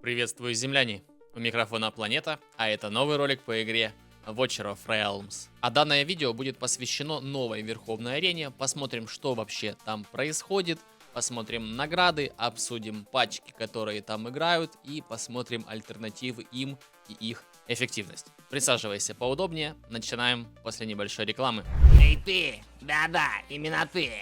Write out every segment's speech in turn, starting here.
Приветствую, земляне! У микрофона Планета, а это новый ролик по игре Watcher of Realms. А данное видео будет посвящено новой Верховной Арене. Посмотрим, что вообще там происходит, посмотрим награды, обсудим патчи, которые там играют, и посмотрим альтернативы им и их эффективность. Присаживайся поудобнее, начинаем после небольшой рекламы. Эй ты! Да-да, именно ты!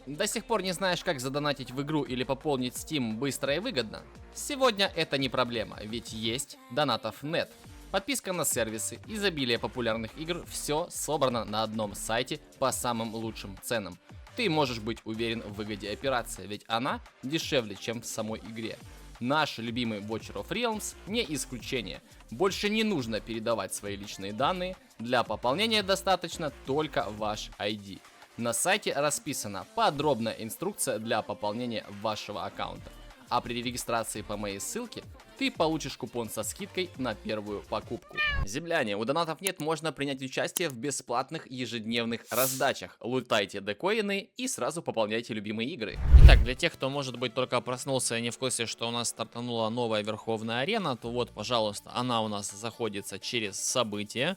До сих пор не знаешь, как задонатить в игру или пополнить Steam быстро и выгодно? Сегодня это не проблема, ведь есть Donatов.net. Подписка на сервисы, изобилие популярных игр, все собрано на одном сайте по самым лучшим ценам. Ты можешь быть уверен в выгоде операции, ведь она дешевле, чем в самой игре. Наш любимый Watcher of Realms не исключение. Больше не нужно передавать свои личные данные, для пополнения достаточно только ваш ID. На сайте расписана подробная инструкция для пополнения вашего аккаунта. А при регистрации по моей ссылке ты получишь купон со скидкой на первую покупку. Земляне, у Donatов.net можно принять участие в бесплатных ежедневных раздачах. Лутайте декоины и сразу пополняйте любимые игры. Итак, для тех, кто, может быть, только проснулся и не в курсе, что у нас стартанула новая Верховная Арена, то вот, пожалуйста, она у нас заходится через события.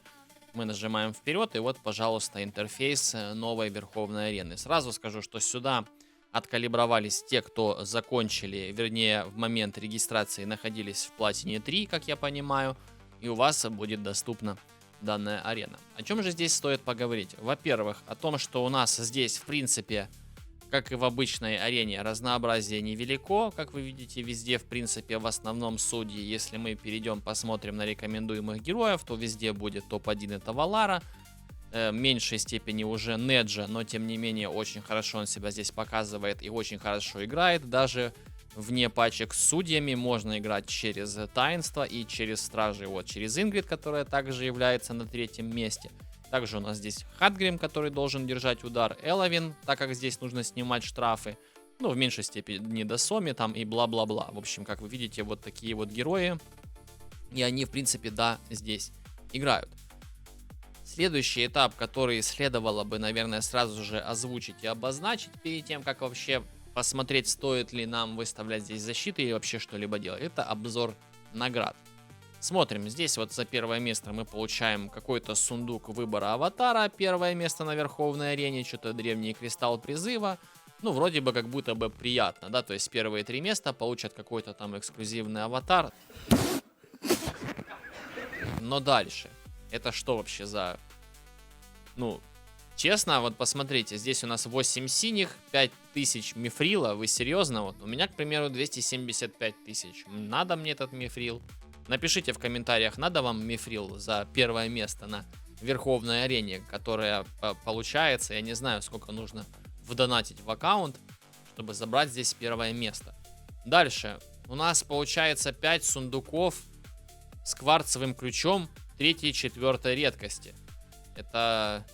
Мы нажимаем вперед, и вот, пожалуйста, интерфейс новой Верховной Арены. Сразу скажу, что сюда откалибровались те, кто закончили, вернее, в момент регистрации находились в платине 3, как я понимаю, и у вас будет доступна данная арена. О чем же здесь стоит поговорить? Во-первых, о том, что у нас здесь, в принципе, как и в обычной арене, разнообразие невелико. Как вы видите, везде, в принципе, в основном судьи, если мы перейдем, посмотрим на рекомендуемых героев, то везде будет топ-1 это Валара. В меньшей степени уже Неджа, но тем не менее очень хорошо он себя здесь показывает и очень хорошо играет. Даже вне патчек с судьями можно играть через таинство и через стражи. Вот через Ингрид, которая также является на 3-м месте. Также у нас здесь Хатгрим, который должен держать удар, Эловин, так как здесь нужно снимать штрафы. Ну, в меньшей степени Досоми там и бла-бла-бла. В общем, как вы видите, вот такие вот герои. И они, в принципе, да, здесь играют. Следующий этап, который следовало бы, наверное, сразу же озвучить и обозначить, перед тем, как вообще посмотреть, стоит ли нам выставлять здесь защиты или вообще что-либо делать, это обзор наград. Смотрим, здесь вот за первое место мы получаем какой-то сундук выбора аватара, первое место на Верховной Арене, что-то древний кристалл призыва. Ну, вроде бы как будто бы приятно, да, то есть первые 3 места получат какой-то там эксклюзивный аватар. Но дальше, это что вообще за... Ну, честно, вот посмотрите, здесь у нас 8 синих, 5000 мифрила, вы серьезно? Вот у меня, к примеру, 275 тысяч. Надо мне этот мифрил? Напишите в комментариях, надо вам мифрил за первое место на Верховной Арене, которая получается, я не знаю, сколько нужно вдонатить в аккаунт, чтобы забрать здесь первое место. Дальше у нас получается 5 сундуков с кварцевым ключом 3-й и 4-й редкости. Это,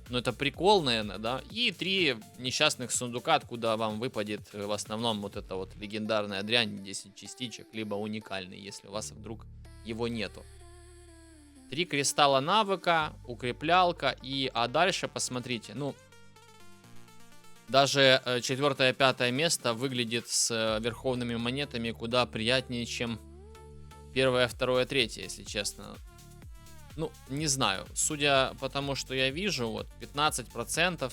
ну, это прикол, наверное, да? И 3 несчастных сундука, откуда вам выпадет в основном вот эта вот легендарная дрянь, 10 частичек, либо уникальный, если у вас вдруг его нету. 3 кристалла навыка, укреплялка, а дальше посмотрите, ну, даже 4-5 место выглядит с верховными монетами куда приятнее, чем 1, 2, 3, если честно. Ну, не знаю. Судя по тому, что я вижу, вот 15%,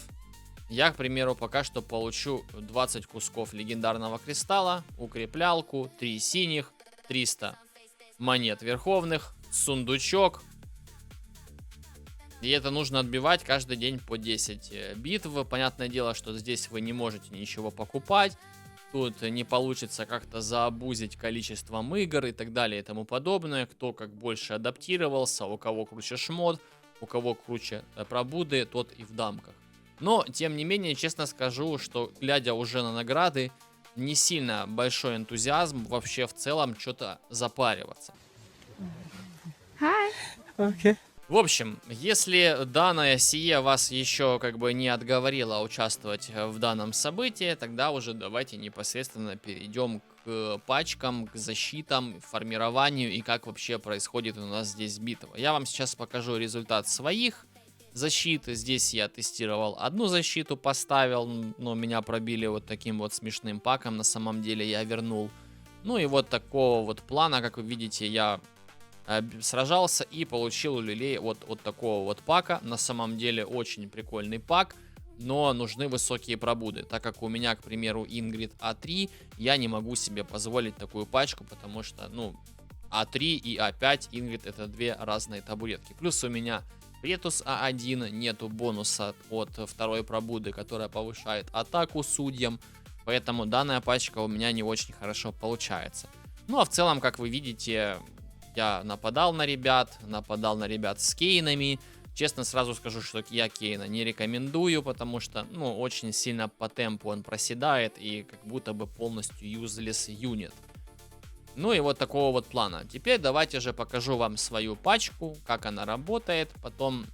я, к примеру, пока что получу 20 кусков легендарного кристалла, укреплялку, 3 синих, 300 монет верховных, сундучок. И это нужно отбивать каждый день по 10 битв. Понятное дело, что здесь вы не можете ничего покупать. Тут не получится как-то заобузить количеством игр и так далее и тому подобное. Кто как больше адаптировался, у кого круче шмот, у кого круче пробуды, тот и в дамках. Но, тем не менее, честно скажу, что глядя уже на награды, не сильно большой энтузиазм вообще в целом что-то запариваться. Hi. Okay. В общем, если данное сие вас еще как бы не отговорило участвовать в данном событии, тогда уже давайте непосредственно перейдем к пачкам, к защитам, формированию и как вообще происходит у нас здесь битва. Я вам сейчас покажу результат своих Защиты здесь я тестировал одну защиту, поставил, но меня пробили вот таким вот смешным паком, на самом деле я вернул. Ну и вот такого вот плана, как вы видите, я сражался и получил люлей вот от такого вот пака. На самом деле очень прикольный пак, но нужны высокие пробуды. Так как у меня, к примеру, Ингрид А3, я не могу себе позволить такую пачку, потому что, ну, А3 и А5 Ингрид это две разные табуретки. Плюс у меня Претус А1, нету бонуса от второй пробуды, которая повышает атаку судьям. Поэтому данная пачка у меня не очень хорошо получается. Ну а в целом, как вы видите, я нападал на ребят с кейнами. Честно сразу скажу, что я кейна не рекомендую, потому что, ну, очень сильно по темпу он проседает и как будто бы полностью useless юнит. Ну и вот такого вот плана. Теперь давайте же покажу вам свою пачку, как она работает. Потом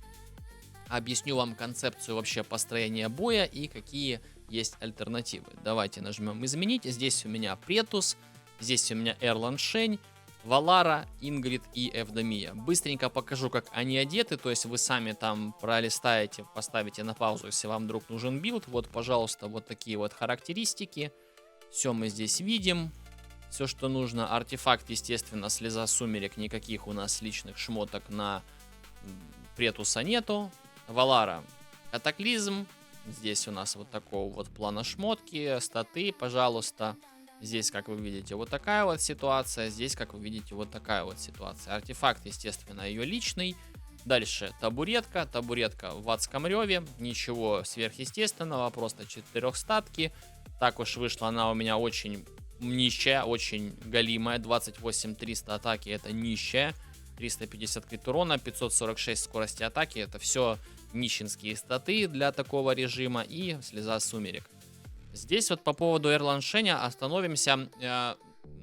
объясню вам концепцию вообще построения боя и какие есть альтернативы. Давайте нажмем изменить. Здесь у меня Претус, здесь у меня Эрлан Шень, Валара, Ингрид и Эвдемия. Быстренько покажу, как они одеты, то есть вы сами там пролистаете, поставите на паузу, если вам вдруг нужен билд. Вот, пожалуйста, вот такие вот характеристики. Все мы здесь видим. Все, что нужно. Артефакт, естественно, слеза сумерек. Никаких у нас личных шмоток на Претуса нету. Валара, катаклизм. Здесь у нас вот такого вот плана шмотки. Статы, пожалуйста. Здесь, как вы видите, вот такая вот ситуация. Здесь, как вы видите, вот такая вот ситуация. Артефакт, естественно, ее личный. Дальше табуретка. Табуретка в адском реве. Ничего сверхъестественного. Просто 4 статки. Так уж вышла она у меня очень нищая, очень галимая. 28 300 атаки это нищая. 350 крит урона, 546 скорости атаки. Это все нищенские статы для такого режима. И слеза сумерек. Здесь вот по поводу Эрлан Шеня остановимся.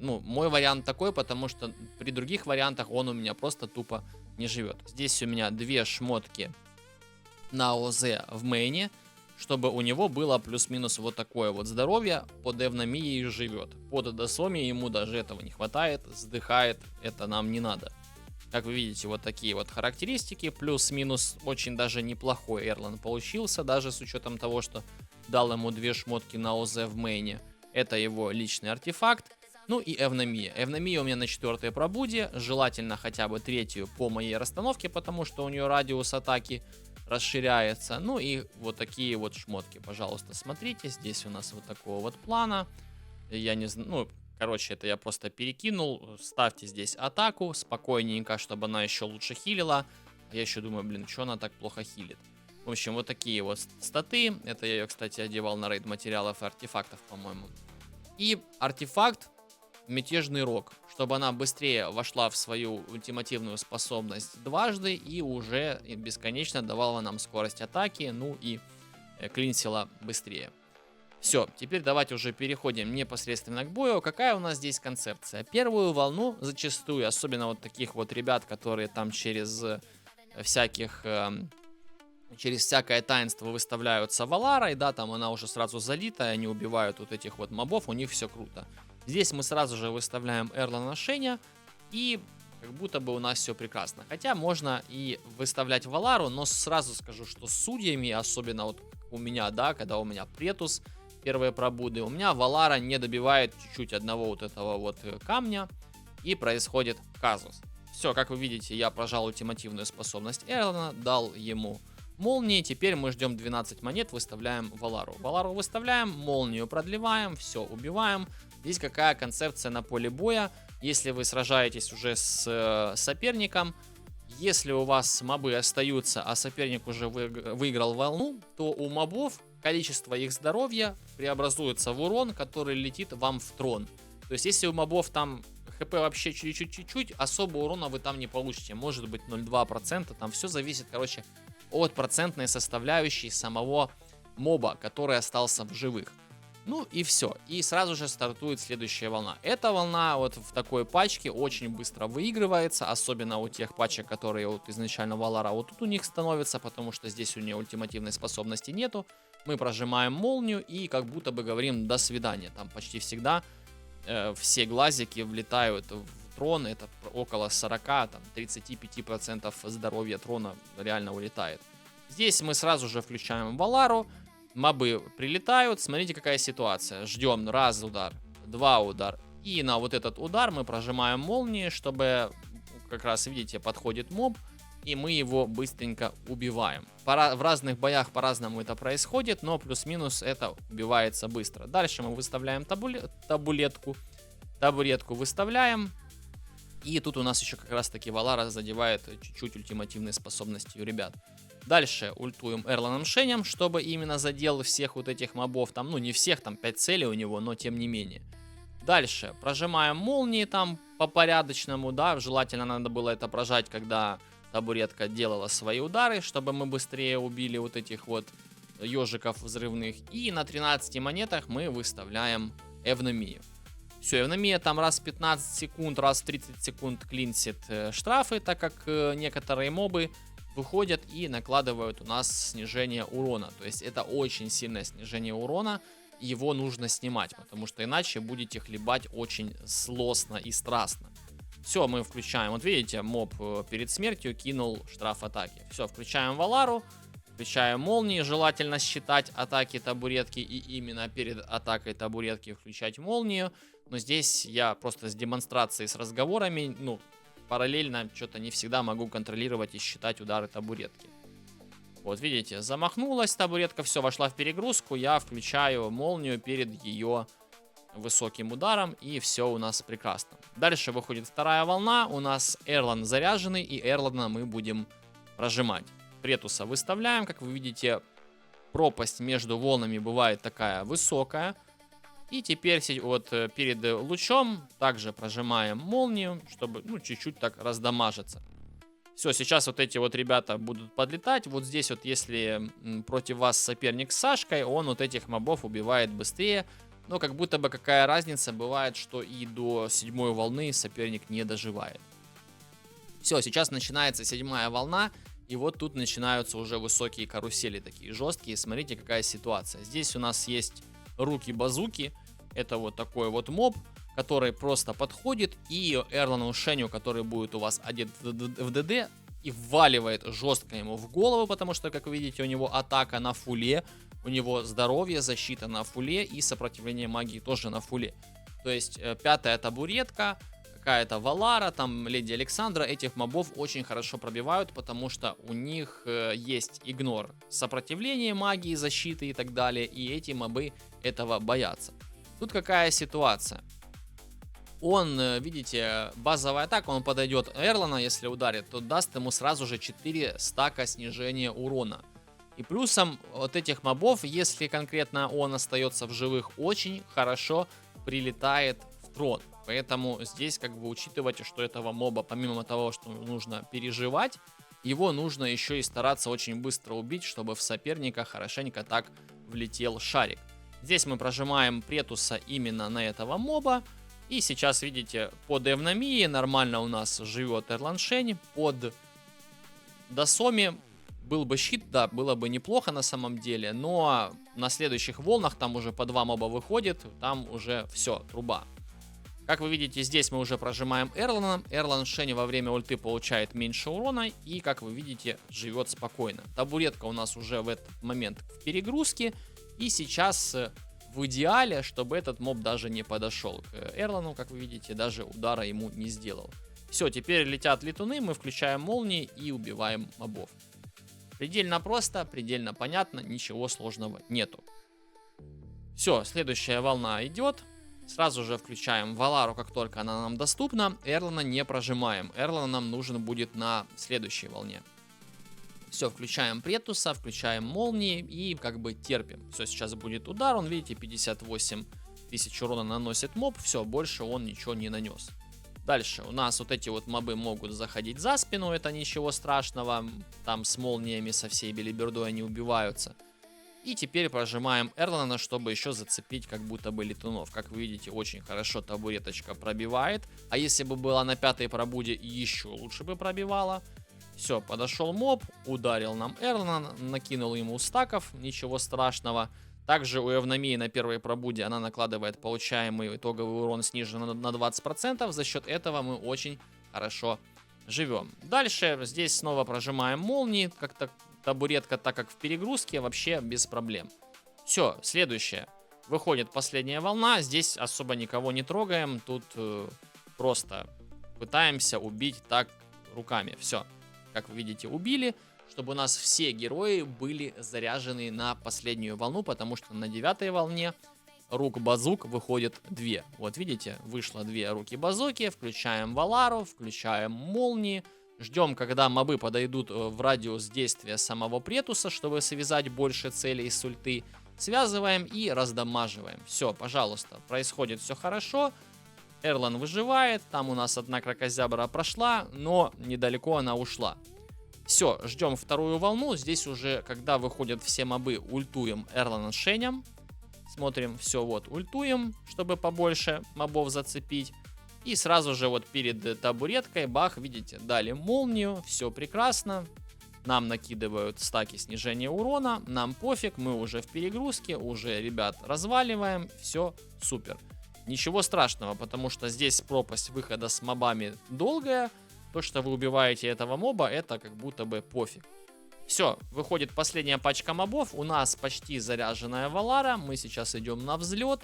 Ну, мой вариант такой, потому что при других вариантах он у меня просто тупо не живет. Здесь у меня две шмотки на ОЗ в мейне, чтобы у него было плюс-минус вот такое вот здоровье. Под Эвномией живет. Под Досоми ему даже этого не хватает, сдыхает, это нам не надо. Как вы видите, вот такие вот характеристики. Плюс-минус очень даже неплохой Эрлан получился, даже с учетом того, что дал ему две шмотки на ОЗ в мейне. Это его личный артефакт. Ну и Эвномия. Эвномия у меня на 4-й пробуде. Желательно хотя бы 3-ю по моей расстановке, потому что у нее радиус атаки расширяется. Ну и вот такие вот шмотки, пожалуйста, смотрите. Здесь у нас вот такого вот плана. Я не знаю, ну, короче, это я просто перекинул. Ставьте здесь атаку спокойненько, чтобы она еще лучше хилила. А я еще думаю, блин, что она так плохо хилит? В общем, вот такие вот статы. Это я ее, кстати, одевал на рейд материалов и артефактов, по-моему. И артефакт Мятежный Рог, чтобы она быстрее вошла в свою ультимативную способность дважды и уже бесконечно давала нам скорость атаки, ну и клинсила быстрее. Все, теперь давайте уже переходим непосредственно к бою. Какая у нас здесь концепция? Первую волну зачастую, особенно вот таких вот ребят, которые там через всякое таинство выставляются Валарой, да, там она уже сразу залитая, они убивают вот этих вот мобов, у них все круто. Здесь мы сразу же выставляем Эрлана Шеня, и как будто бы у нас все прекрасно. Хотя можно и выставлять Валару, но сразу скажу, что с судьями, особенно вот у меня, да, когда у меня Претус, первые пробуды, у меня Валара не добивает чуть-чуть одного вот этого вот камня, и происходит казус. Все, как вы видите, я прожал ультимативную способность Эрлана, дал ему молнии, теперь мы ждем 12 монет, выставляем Валару. Валару выставляем, молнию продлеваем, все, убиваем. Здесь какая концепция на поле боя. Если вы сражаетесь уже с соперником, если у вас мобы остаются, а соперник уже выиграл волну, то у мобов количество их здоровья преобразуется в урон, который летит вам в трон. То есть если у мобов там хп вообще чуть-чуть, особо урона вы там не получите. Может быть 0,2%, там все зависит, короче, от процентной составляющей самого моба, который остался в живых. Ну и все. И сразу же стартует следующая волна. Эта волна вот в такой пачке очень быстро выигрывается. Особенно у тех пачек, которые вот изначально Валара вот тут у них становятся. Потому что здесь у нее ультимативной способности нету. Мы прожимаем молнию и как будто бы говорим до свидания. Там почти всегда все глазики влетают в трон. Это около 40-35% здоровья трона реально улетает. Здесь мы сразу же включаем Валару. Мобы прилетают. Смотрите, какая ситуация. Ждем раз удар, два удар. И на вот этот удар мы прожимаем молнии, чтобы, как раз видите, подходит моб. И мы его быстренько убиваем. В разных боях по-разному это происходит, но плюс-минус это убивается быстро. Дальше мы выставляем табуретку. Табуретку выставляем. И тут у нас еще как раз таки Валара задевает чуть-чуть ультимативные способности у ребят. Дальше ультуем Эрланом Шенем, чтобы именно задел всех вот этих мобов. Там, ну не всех, там 5 целей у него, но тем не менее. Дальше прожимаем молнии там по порядочному, да. Желательно надо было это прожать, когда табуретка делала свои удары, чтобы мы быстрее убили вот этих вот ежиков взрывных. И на 13 монетах мы выставляем Эвномию. Все, Эвномия там раз в 15 секунд, раз в 30 секунд клинсит штрафы, так как некоторые мобы выходят и накладывают у нас снижение урона. То есть это очень сильное снижение урона. Его нужно снимать, потому что иначе будете хлебать очень злостно и страстно. Все, мы включаем. Вот видите, моб перед смертью кинул штраф атаки. Все, включаем Валару. Включаем молнии. Желательно считать атаки табуретки и именно перед атакой табуретки включать молнию. Но здесь я просто с демонстрацией, с разговорами, ну, параллельно что-то не всегда могу контролировать и считать удары табуретки. Вот видите, замахнулась табуретка, все, вошла в перегрузку. Я включаю молнию перед ее высоким ударом, и все у нас прекрасно. Дальше выходит вторая волна, у нас Эрлан заряженный, и Эрлана мы будем прожимать. Претуса выставляем, как вы видите, пропасть между волнами бывает такая высокая. И теперь вот перед лучом также прожимаем молнию, чтобы, ну, чуть-чуть так раздамажиться. Все, сейчас вот эти вот ребята будут подлетать. Вот здесь вот, если против вас соперник с Сашкой, он вот этих мобов убивает быстрее. Но как будто бы какая разница, бывает, что и до 7-й волны соперник не доживает. Все, сейчас начинается 7-я волна. И вот тут начинаются уже высокие карусели, такие жесткие. Смотрите, какая ситуация. Здесь у нас есть руки-базуки. Это вот такой вот моб, который просто подходит и Эрлану Шеню, который будет у вас одет в ДД, и вваливает жестко ему в голову, потому что, как вы видите, у него атака на фуле, у него здоровье, защита на фуле и сопротивление магии тоже на фуле. То есть 5-я табуретка, какая-то Валара, там Леди Александра, этих мобов очень хорошо пробивают, потому что у них есть игнор, сопротивление магии, защиты и так далее, и эти мобы этого боятся. Тут какая ситуация? Он, видите, базовая атака, он подойдет Эрлана, если ударит, то даст ему сразу же 4 стака снижения урона. И плюсом вот этих мобов, если конкретно он остается в живых, очень хорошо прилетает в трон. Поэтому здесь как бы учитывайте, что этого моба, помимо того, что нужно переживать, его нужно еще и стараться очень быстро убить, чтобы в соперника хорошенько так влетел шарик. Здесь мы прожимаем Претуса именно на этого моба. И сейчас, видите, под Эвномией нормально у нас живет Эрлан Шень. Под Дасоми был бы щит, да, было бы неплохо на самом деле. Но на следующих волнах там уже по 2 моба выходит, там уже все, труба. Как вы видите, здесь мы уже прожимаем Эрлана. Эрлан Шень во время ульты получает меньше урона. И, как вы видите, живет спокойно. Табуретка у нас уже в этот момент в перегрузке. И сейчас в идеале, чтобы этот моб даже не подошел к Эрлану, как вы видите, даже удара ему не сделал. Все, теперь летят летуны, мы включаем молнии и убиваем мобов. Предельно просто, предельно понятно, ничего сложного нету. Все, следующая волна идет. Сразу же включаем Валару, как только она нам доступна. Эрлана не прожимаем. Эрлана нам нужен будет на следующей волне. Все, включаем Претуса, включаем молнии и как бы терпим. Все, сейчас будет удар, он, видите, 58 тысяч урона наносит моб, все, больше он ничего не нанес. Дальше у нас вот эти вот мобы могут заходить за спину, это ничего страшного, там с молниями, со всей белибердой они убиваются. И теперь прожимаем Эрлана, чтобы еще зацепить как будто бы летунов. Как вы видите, очень хорошо табуреточка пробивает, а если бы была на 5-й пробуде, еще лучше бы пробивала. Все, подошел моб, ударил нам Эрлана, накинул ему стаков, ничего страшного. Также у Эвномии на 1-й пробуде она накладывает получаемый итоговый урон снижен на 20%. За счет этого мы очень хорошо живем. Дальше здесь снова прожимаем молнии, как-то табуретка, так как в перегрузке, вообще без проблем. Все, следующее. Выходит последняя волна. Здесь особо никого не трогаем. Тут просто пытаемся убить так руками. Все. Как вы видите, убили. Чтобы у нас все герои были заряжены на последнюю волну. Потому что на 9-й волне рук базук выходит 2. Вот видите, вышло 2 руки базуки. Включаем Валару, включаем молнии. Ждем, когда мобы подойдут в радиус действия самого Претуса, чтобы связать больше целей с ульты. Связываем и раздамаживаем. Все, пожалуйста, происходит все хорошо. Эрлан выживает. Там у нас одна кракозябра прошла, но недалеко она ушла. Все, ждем вторую волну. Здесь уже, когда выходят все мобы, ультуем Эрлана Шенем. Смотрим, все, вот, ультуем, чтобы побольше мобов зацепить. И сразу же вот перед табуреткой, бах, видите, дали молнию. Все прекрасно. Нам накидывают стаки снижения урона. Нам пофиг, мы уже в перегрузке. Уже ребят разваливаем. Все супер. Ничего страшного, потому что здесь пропасть выхода с мобами долгая. То, что вы убиваете этого моба, это как будто бы пофиг. Все, выходит последняя пачка мобов. У нас почти заряженная Валара. Мы сейчас идем на взлет.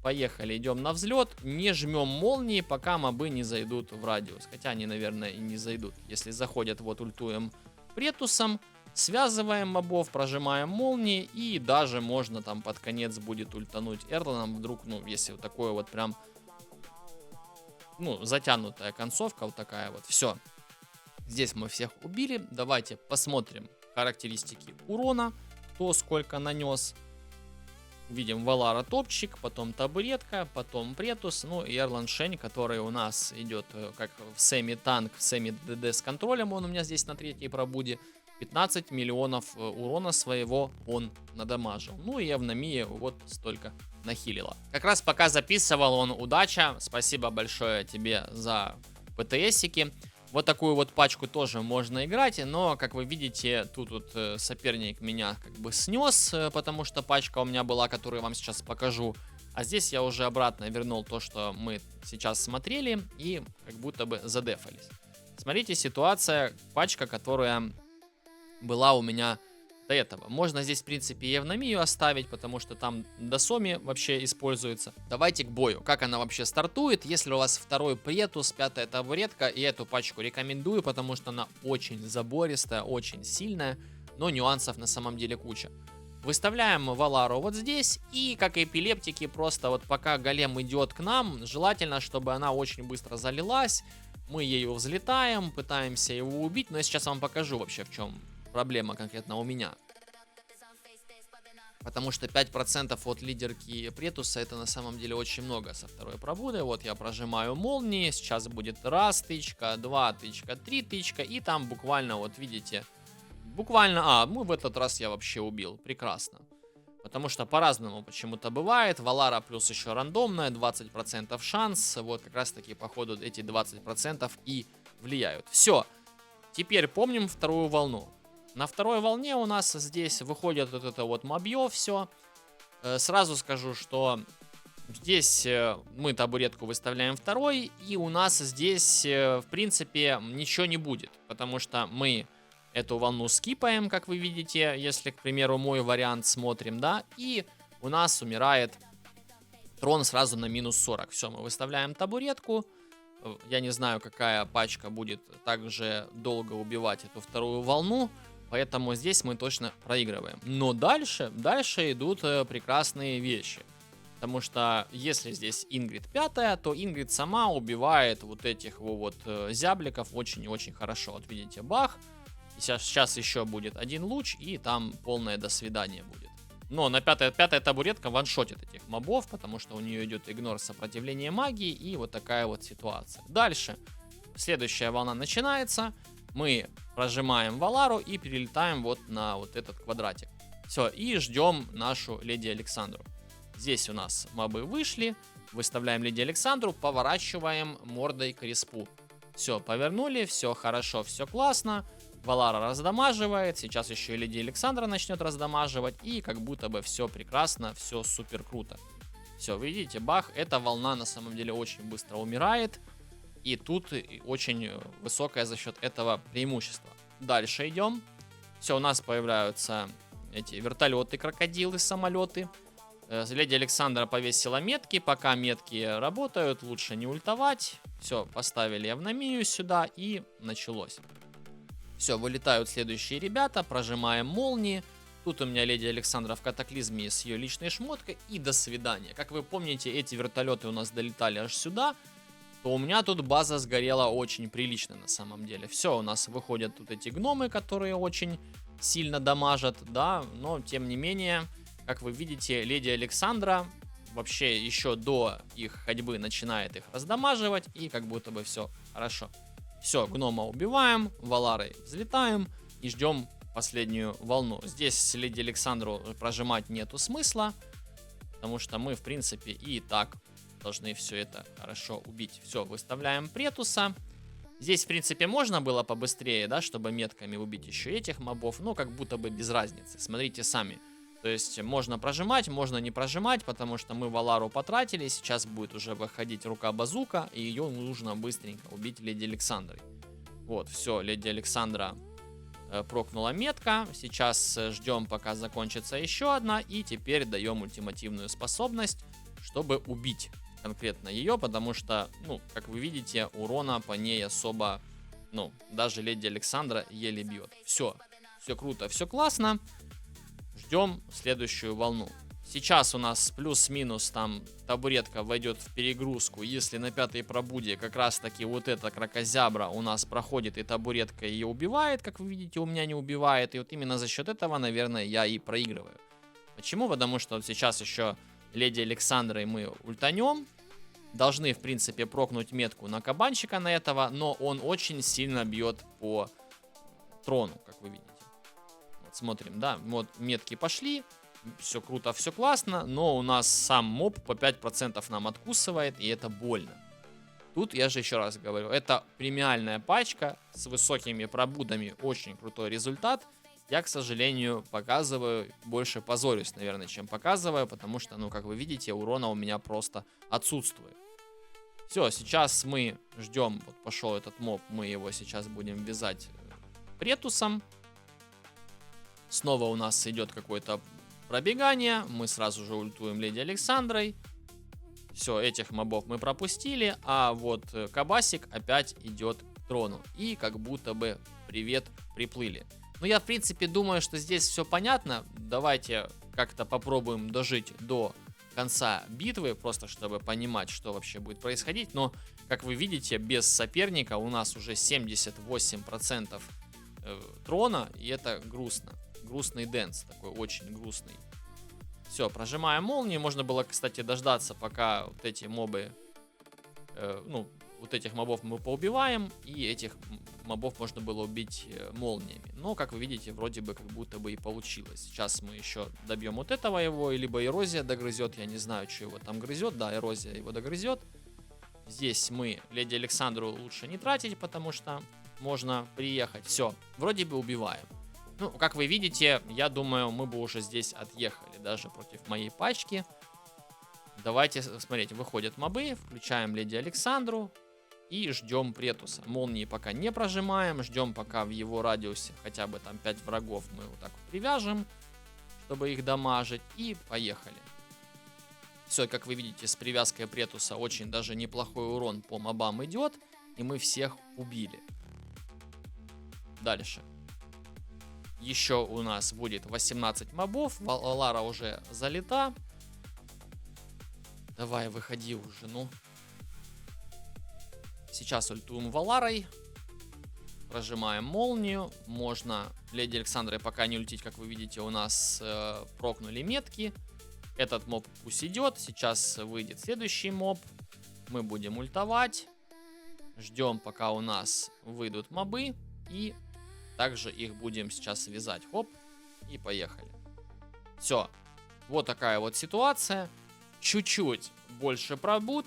Поехали, идем на взлет. Не жмем молнии, пока мобы не зайдут в радиус. Хотя они, наверное, и не зайдут. Если заходят, вот ультуем Претусом. Связываем мобов, прожимаем молнии. И даже можно там под конец будет ультануть Эрланом. Вдруг, ну, если вот такое вот прям... Ну, затянутая концовка вот такая вот. Все. Здесь мы всех убили. Давайте посмотрим характеристики урона. Кто сколько нанес. Видим Валара топчик, потом табуретка, потом Претус, ну и Эрлан Шень, который у нас идет как в семи-танк, в семи-ДД с контролем. Он у меня здесь на 3-й пробуде. 15 миллионов урона своего он надамажил. Ну и Евнамия вот столько нахилила. Как раз пока записывал он, удача. Спасибо большое тебе за ПТСики. Вот такую вот пачку тоже можно играть, но, как вы видите, тут вот соперник меня как бы снес, потому что пачка у меня была, которую я вам сейчас покажу. А здесь я уже обратно вернул то, что мы сейчас смотрели, и как будто бы задефались. Смотрите, ситуация, пачка, которая была у меня до этого. Можно здесь, в принципе, Евнамию оставить, потому что там Досоми вообще используется. Давайте к бою. Как она вообще стартует? Если у вас второй Претус, 5-я табуретка, и эту пачку рекомендую, потому что она очень забористая, очень сильная, но нюансов на самом деле куча. Выставляем Валару вот здесь, и как эпилептики, просто вот пока голем идет к нам, желательно, чтобы она очень быстро залилась. Мы ею взлетаем, пытаемся его убить, но я сейчас вам покажу вообще, в чем проблема конкретно у меня. Потому что 5% от лидерки Претуса это на самом деле очень много со второй пробуды. Вот я прожимаю молнии, сейчас будет раз тычка, 2 тычка, 3 тычка, и там буквально, вот видите, буквально, ну в этот раз я вообще убил, прекрасно. Потому что по-разному почему-то бывает. Валара плюс еще рандомная, 20% шанс. Вот как раз таки по ходу эти 20% и влияют. Все, теперь помним вторую волну. На второй волне у нас здесь выходит вот это вот мобье все. Сразу скажу, что здесь мы табуретку выставляем второй. И у нас здесь, в принципе, ничего не будет. Потому что мы эту волну скипаем, как вы видите. Если, к примеру, мой вариант смотрим, да. И у нас умирает трон сразу на минус 40. Все, мы выставляем табуретку. Я не знаю, какая пачка будет также долго убивать эту вторую волну. Поэтому здесь мы точно проигрываем. Но дальше идут прекрасные вещи. Потому что если здесь Ингрид 5-я, то Ингрид сама убивает вот этих вот зябликов очень и очень хорошо. Вот видите, бах. Сейчас еще будет один луч, и там полное до свидания будет. Но на 5-я табуретка ваншотит этих мобов, потому что у нее идет игнор сопротивления магии, и вот такая вот ситуация. Дальше. Следующая волна начинается. Мы прожимаем Валару и перелетаем вот на вот этот квадратик. Все, и ждем нашу Леди Александру. Здесь у нас мобы вышли. Выставляем Леди Александру, поворачиваем мордой к респу. Все, повернули, все хорошо, все классно. Валара раздамаживает. Сейчас еще и Леди Александра начнет раздамаживать. И как будто бы все прекрасно, все супер круто. Все, видите, бах, эта волна на самом деле очень быстро умирает. И тут очень высокое за счет этого преимущество. Дальше идем. Все, у нас появляются эти вертолеты, крокодилы, самолеты. Леди Александра повесила метки. Пока метки работают, лучше не ультовать. Все, поставили Евномию сюда и началось. Все, вылетают следующие ребята, прожимаем молнии. Тут у меня леди Александра в катаклизме с ее личной шмоткой. И до свидания. Как вы помните, эти вертолеты у нас долетали аж сюда. То у меня тут база сгорела очень прилично на самом деле. Все, у нас выходят тут эти гномы, которые очень сильно дамажат, да. Но, тем не менее, как вы видите, леди Александра вообще еще до их ходьбы начинает их раздамаживать. И как будто бы все хорошо. Все, гнома убиваем, Валарой взлетаем и ждем последнюю волну. Здесь леди Александру прожимать нету смысла, потому что мы, в принципе, и так должны все это хорошо убить. Все, выставляем Претуса. Здесь, в принципе, можно было побыстрее, да, чтобы метками убить еще этих мобов, но как будто бы без разницы. Смотрите сами. То есть можно прожимать, можно не прожимать, потому что мы Валару потратили. Сейчас будет уже выходить рука-базука, и ее нужно быстренько убить леди Александрой. Вот, все, леди Александра прокнула метка. Сейчас ждем, пока закончится еще одна. И теперь даем ультимативную способность, чтобы убить конкретно ее, потому что, ну, как вы видите, урона по ней особо, ну, даже леди Александра еле бьет. Все круто, все классно. Ждем следующую волну. Сейчас у нас плюс-минус там табуретка войдет в перегрузку. Если на пятой пробуде как раз таки вот эта кракозябра у нас проходит и табуретка ее убивает, как вы видите, у меня не убивает. И вот именно за счет этого, наверное, я и проигрываю. Почему? Потому что вот сейчас еще леди Александрой мы ультанем. Должны, в принципе, прокнуть метку на кабанчика на этого, но он очень сильно бьет по трону, как вы видите. Вот смотрим, да, вот метки пошли, все круто, все классно, но у нас сам моб по 5% нам откусывает, и это больно. Тут я же еще раз говорю, это премиальная пачка с высокими пробудами, очень крутой результат. Я, к сожалению, показываю, больше позорюсь, наверное, чем показываю, потому что, ну, как вы видите, урона у меня просто отсутствует. Все, сейчас мы ждем, вот пошел этот моб, мы его сейчас будем вязать Претусом. Снова у нас идет какое-то пробегание, мы сразу же ультуем леди Александрой. Все, этих мобов мы пропустили, а вот Кабасик опять идет к трону. И как будто бы привет, приплыли. Ну, я, в принципе, думаю, что здесь все понятно. Давайте как-то попробуем дожить до конца битвы, просто чтобы понимать, что вообще будет происходить. Но, как вы видите, без соперника у нас уже 78% трона, и это грустно. Грустный дэнс, такой очень грустный. Все, прожимаем молнии. Можно было, кстати, дождаться, пока вот эти мобы, ну, вот этих мобов мы поубиваем, и этих мобов можно было убить молниями. Но, как вы видите, вроде бы как будто бы и получилось. Сейчас мы еще добьем вот этого его, либо эрозия догрызет, я не знаю, что его там грызет. Да, эрозия его догрызет. Здесь мы леди Александру лучше не тратить, потому что можно приехать. Все, вроде бы убиваем. Ну, как вы видите, я думаю, мы бы уже здесь отъехали, даже против моей пачки. Давайте смотреть, выходят мобы, включаем леди Александру и ждем Претуса. Молнии пока не прожимаем, ждем пока в его радиусе хотя бы там 5 врагов мы вот так вот привяжем, чтобы их дамажить, и поехали. Все, как вы видите, с привязкой Претуса очень даже неплохой урон по мобам идет, и мы всех убили. Дальше. Еще у нас будет 18 мобов, Валара уже залета. Давай, выходи уже, ну. Сейчас ультуем Валарой. Прожимаем молнию. Можно леди Александрой пока не ультить, как вы видите, у нас прокнули метки. Этот моб пусть идет. Сейчас выйдет следующий моб. Мы будем ультовать. Ждем, пока у нас выйдут мобы. И также их будем сейчас связать. Хоп. И поехали. Все. Вот такая вот ситуация. Чуть-чуть больше пробуд,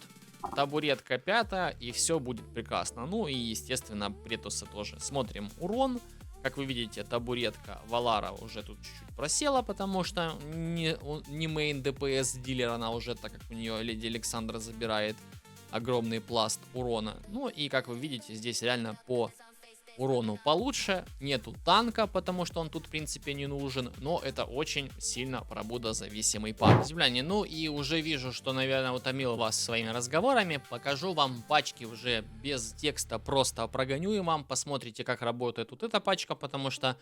табуретка 5, и все будет прекрасно. Ну и, естественно, Претуса тоже. Смотрим урон. Как вы видите, табуретка Валара уже тут чуть-чуть просела, потому что не мейн ДПС дилер она уже, так как у нее леди Александра забирает огромный пласт урона. Ну и, как вы видите, здесь реально по урону получше, нету танка, потому что он тут в принципе не нужен, но это очень сильно пробудозависимый пак. Земляне, ну и уже вижу, что, наверное, утомил вас своими разговорами, покажу вам пачки уже без текста, просто прогоню и вам, посмотрите, как работает вот эта пачка, потому что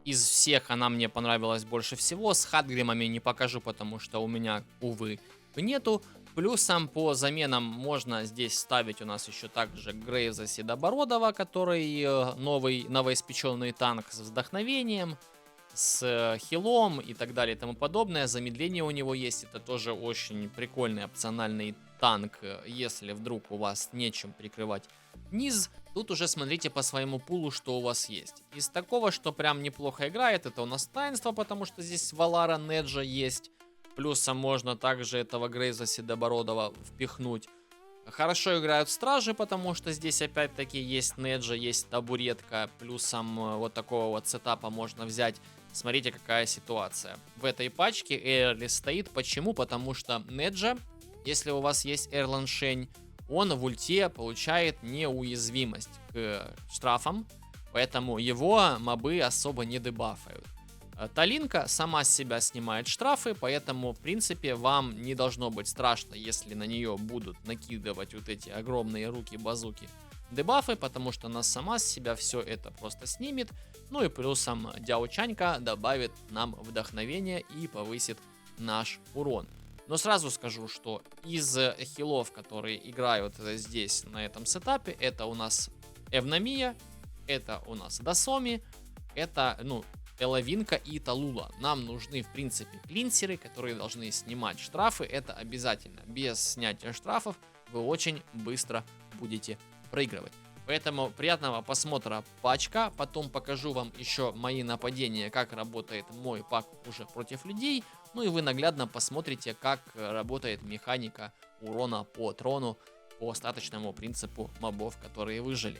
из всех она мне понравилась больше всего. С хатгримами не покажу, потому что у меня, увы, нету. Плюсом по заменам можно здесь ставить у нас еще также Грейвза Седобородова, который новоиспеченный танк с вдохновением, с хилом и так далее и тому подобное. Замедление у него есть, это тоже очень прикольный опциональный танк, если вдруг у вас нечем прикрывать низ. Тут уже смотрите по своему пулу, что у вас есть. Из такого, что прям неплохо играет, это у нас таинство, потому что здесь Валара Неджа есть. Плюсом можно также этого Грейза Седобородова впихнуть. Хорошо играют стражи, потому что здесь опять-таки есть Неджа, есть табуретка. Плюсом вот такого вот сетапа можно взять. Смотрите, какая ситуация. В этой пачке Эйрли стоит. Почему? Потому что Неджа, если у вас есть Эрлан Шень, он в ульте получает неуязвимость к штрафам. Поэтому его мобы особо не дебафают. Талинка сама с себя снимает штрафы, поэтому, в принципе, вам не должно быть страшно, если на нее будут накидывать вот эти огромные руки-базуки дебафы, потому что она сама с себя все это просто снимет. Ну и плюсом Дяучанька добавит нам вдохновение и повысит наш урон. Но сразу скажу, что из хилов, которые играют здесь, на этом сетапе, это у нас Эвномия, это у нас Дасоми, это, Элавинка и Талула. Нам нужны, в принципе, клинсеры, которые должны снимать штрафы. Это обязательно. Без снятия штрафов вы очень быстро будете проигрывать. Поэтому приятного просмотра пачка. Потом покажу вам еще мои нападения, как работает мой пак уже против людей. Ну и вы наглядно посмотрите, как работает механика урона по трону по остаточному принципу мобов, которые выжили.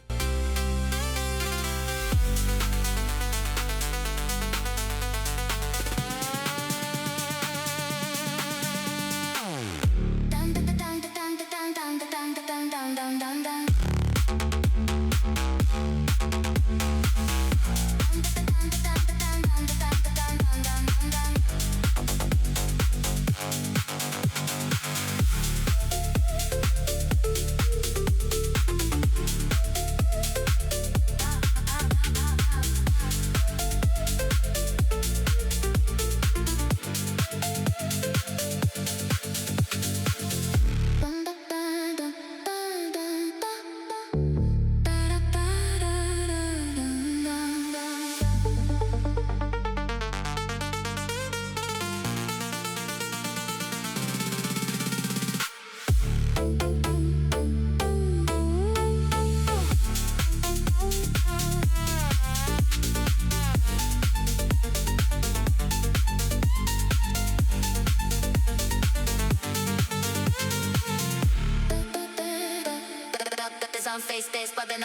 Face this, but then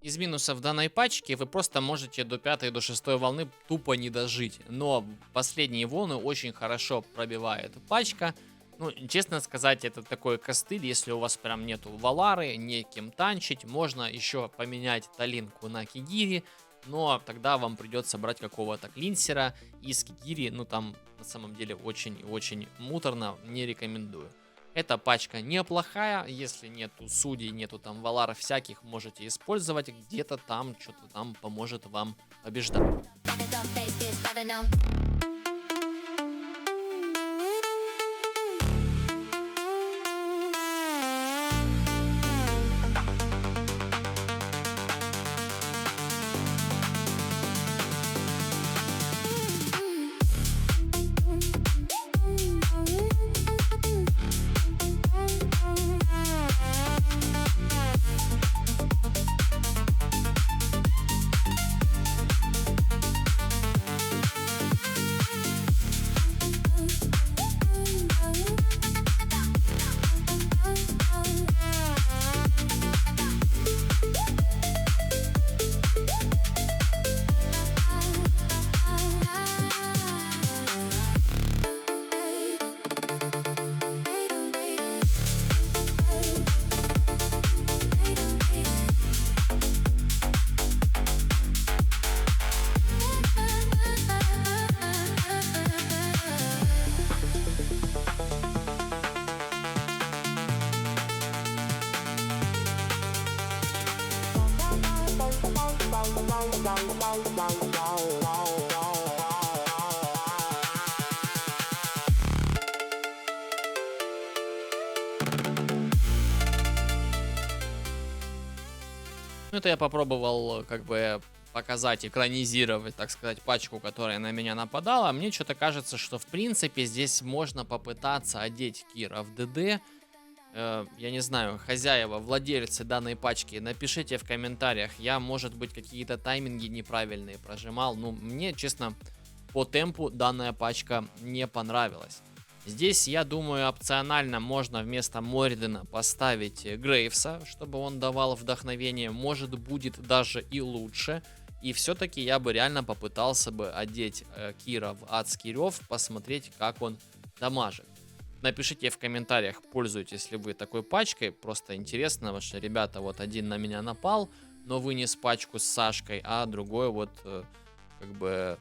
Из минусов данной пачки вы просто можете до 5-й, до 6-й волны тупо не дожить. Но последние волны очень хорошо пробивает пачка. Ну, честно сказать, это такой костыль, если у вас прям нету Валары, неким танчить, можно еще поменять Талинку на Кигири, но тогда вам придется брать какого-то клинсера из Кигири, там на самом деле очень муторно, не рекомендую. Эта пачка неплохая, если нету судей, нету там Валар всяких, можете использовать, где-то там что-то там поможет вам побеждать. Ну, это я попробовал как бы показать, экранизировать, так сказать, пачку, которая на меня нападала. Мне что-то кажется, что в принципе здесь можно попытаться одеть Кира в ДД. Я не знаю, хозяева, владельцы данной пачки, напишите в комментариях. Я, может быть, какие-то тайминги неправильные прожимал. Ну, мне, честно, по темпу данная пачка не понравилась. Здесь, я думаю, опционально можно вместо Мордена поставить Грейвса, чтобы он давал вдохновение. Может, будет даже и лучше. И все-таки я бы реально попытался бы одеть Кира в Адский Рев, посмотреть, как он дамажит. Напишите в комментариях, пользуетесь ли вы такой пачкой. Просто интересно, потому что, ребята, вот один на меня напал, но вынес пачку с Сашкой, а другой вот как бы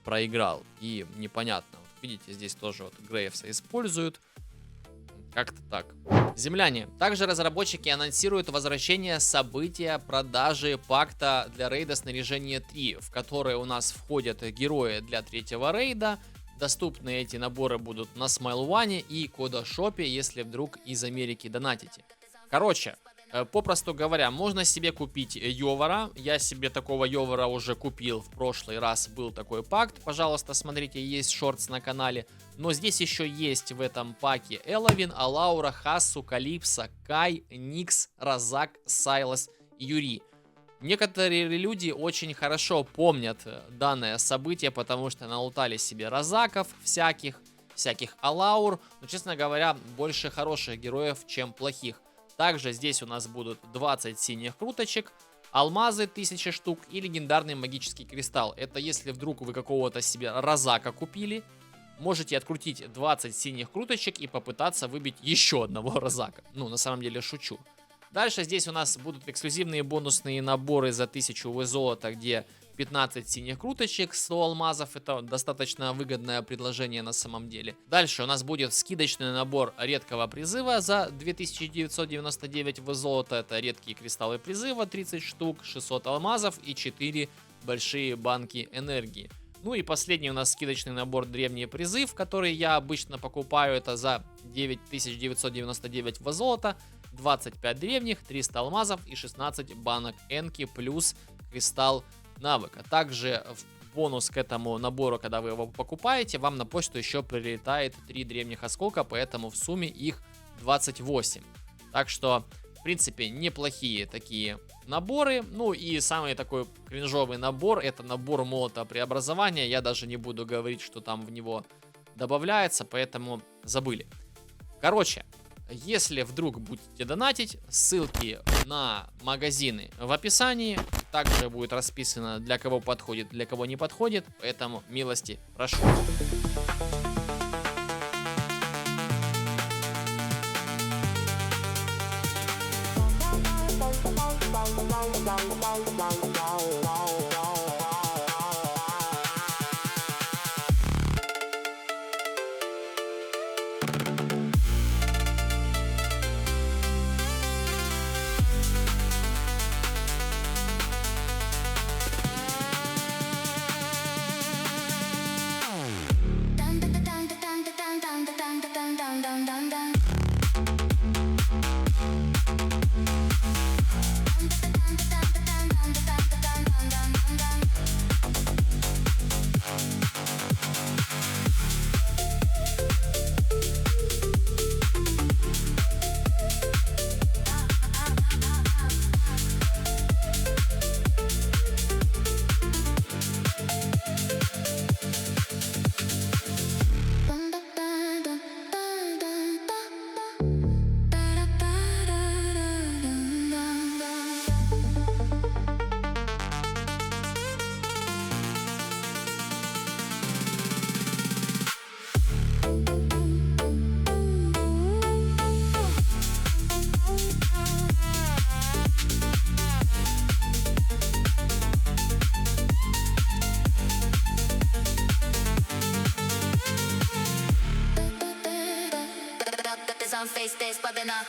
проиграл. И непонятно. Вот видите, здесь тоже вот Грейвса используют. Как-то так. Земляне. Также разработчики анонсируют возвращение события продажи пакта для рейда снаряжение 3, в которое у нас входят герои для третьего рейда. Доступны эти наборы будут на Smile One и Кодашопе, если вдруг из Америки донатите. Короче, попросту говоря, можно себе купить Йовара. Я себе такого Йовара уже купил в прошлый раз, был такой пакт. Пожалуйста, смотрите, есть шортс на канале. Но здесь еще есть в этом паке Эловин, Алаура, Хасу, Калипсо, Кай, Никс, Разак, Сайлас, Юри. Некоторые люди очень хорошо помнят данное событие, потому что налутали себе Разаков всяких Алаур. Но, честно говоря, больше хороших героев, чем плохих. Также здесь у нас будут 20 синих круточек, алмазы 1000 штук и легендарный магический кристалл. Это если вдруг вы какого-то себе Разака купили, можете открутить 20 синих круточек и попытаться выбить еще одного Разака. Ну, на самом деле, шучу. Дальше здесь у нас будут эксклюзивные бонусные наборы за 1000 В золота, где 15 синих круточек, 100 алмазов. Это достаточно выгодное предложение на самом деле. Дальше у нас будет скидочный набор редкого призыва за 2999 В золота. Это редкие кристаллы призыва, 30 штук, 600 алмазов и 4 большие банки энергии. Ну и последний у нас скидочный набор древний призыв, который я обычно покупаю. Это за 9999 В золота, 25 древних, 300 алмазов и 16 банок энки плюс кристалл навыка. Также в бонус к этому набору, когда вы его покупаете, вам на почту еще прилетает 3 древних осколка, поэтому в сумме их 28. Так что, в принципе, неплохие такие наборы. Ну и самый такой кринжовый набор — это набор молота преобразования. Я даже не буду говорить, что там в него добавляется, поэтому забыли. Короче, если вдруг будете донатить, ссылки на магазины в описании. Также будет расписано, для кого подходит, для кого не подходит. Поэтому милости прошу. Face this popping up.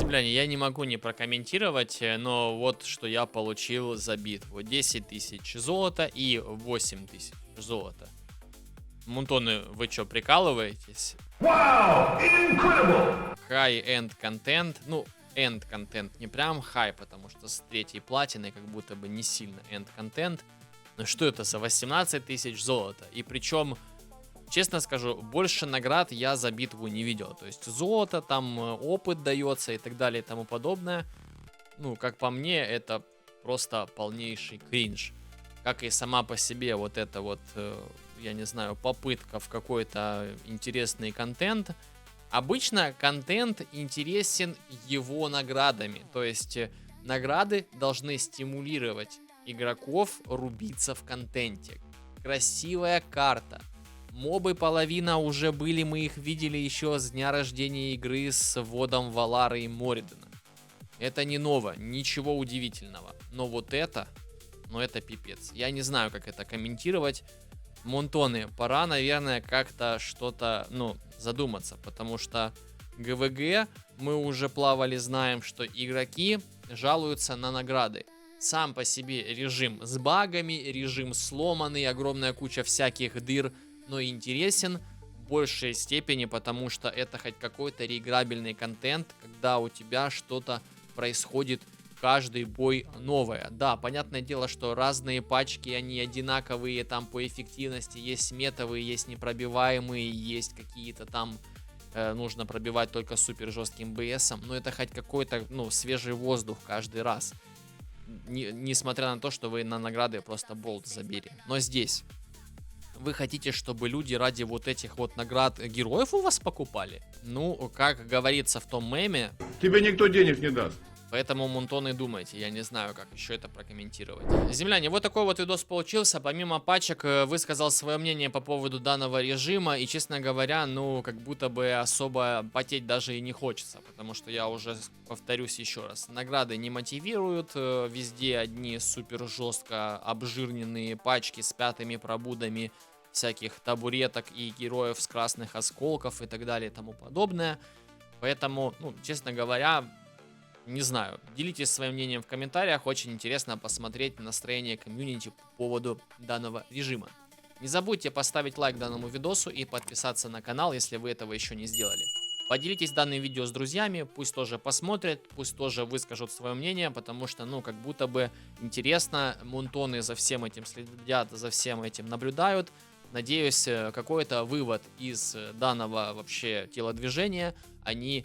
Земляне, я не могу не прокомментировать, но вот что я получил за битву. 10 тысяч золота и 8 тысяч золота. Мунтоны, вы что, прикалываетесь? Wow! Incredible! High-end контент. Ну, end контент, не прям high, потому что с третьей платиной как будто бы не сильно end контент. Но что это за 18 тысяч золота? И причем, честно скажу, больше наград я за битву не видел. То есть золото, там опыт дается и так далее и тому подобное. Ну, как по мне, это просто полнейший кринж. Как и сама по себе вот эта вот, я не знаю, попытка в какой-то интересный контент. Обычно контент интересен его наградами. То есть награды должны стимулировать игроков рубиться в контенте. Красивая карта. Мобы половина уже были, мы их видели еще с дня рождения игры с вводом Валары и Моридена. Это не ново, ничего удивительного. Но вот это, ну это пипец. Я не знаю, как это комментировать. Мунтоны, пора, наверное, как-то что-то, ну, задуматься. Потому что ГВГ мы уже плавали, знаем, что игроки жалуются на награды. Сам по себе режим с багами, режим сломанный, огромная куча всяких дыр, но интересен в большей степени, потому что это хоть какой-то реиграбельный контент, когда у тебя что-то происходит каждый бой новое. Да, понятное дело, что разные пачки, они одинаковые там по эффективности, есть сметовые, есть непробиваемые, есть какие-то там нужно пробивать только супер жестким БСом, но это хоть какой-то, ну, свежий воздух каждый раз. Несмотря на то, что вы на награды просто болт забили. Но здесь вы хотите, чтобы люди ради вот этих вот наград героев у вас покупали? Ну, как говорится в том меме... Тебе никто денег не даст. Поэтому, Мунтоны, думайте, я не знаю, как еще это прокомментировать. Земляне, вот такой вот видос получился. Помимо пачек, высказал свое мнение по поводу данного режима. И, честно говоря, ну, как будто бы особо потеть даже и не хочется. Потому что я уже повторюсь еще раз. Награды не мотивируют. Везде одни супер жестко обжирненные пачки с 5-ми пробудами всяких табуреток и героев с красных осколков и так далее и тому подобное. Поэтому, ну, честно говоря... Не знаю, делитесь своим мнением в комментариях, очень интересно посмотреть настроение комьюнити по поводу данного режима. Не забудьте поставить лайк данному видосу и подписаться на канал, если вы этого еще не сделали. Поделитесь данным видео с друзьями, пусть тоже посмотрят, пусть тоже выскажут свое мнение, потому что, ну, как будто бы интересно, Мунтоны за всем этим следят, за всем этим наблюдают. Надеюсь, какой-то вывод из данного вообще телодвижения они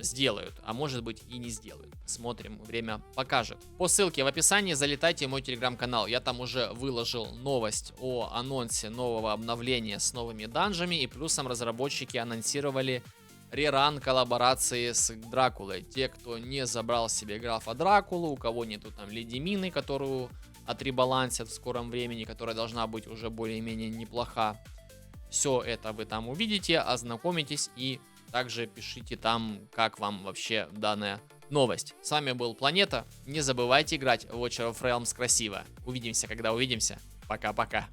сделают, а может быть и не сделают. Смотрим, время покажет. По ссылке в описании залетайте в мой телеграм-канал. Я там уже выложил новость о анонсе нового обновления с новыми данжами, и плюсом разработчики анонсировали реран коллаборации с Дракулой. Те, кто не забрал себе графа Дракулу, у кого нету там Леди Мины, которую отребалансят в скором времени, которая должна быть уже более-менее неплоха. Все это вы там увидите, ознакомитесь и также пишите там, как вам вообще данная новость. С вами был Планета. Не забывайте играть в Watcher of Realms красиво. Увидимся, когда увидимся. Пока-пока.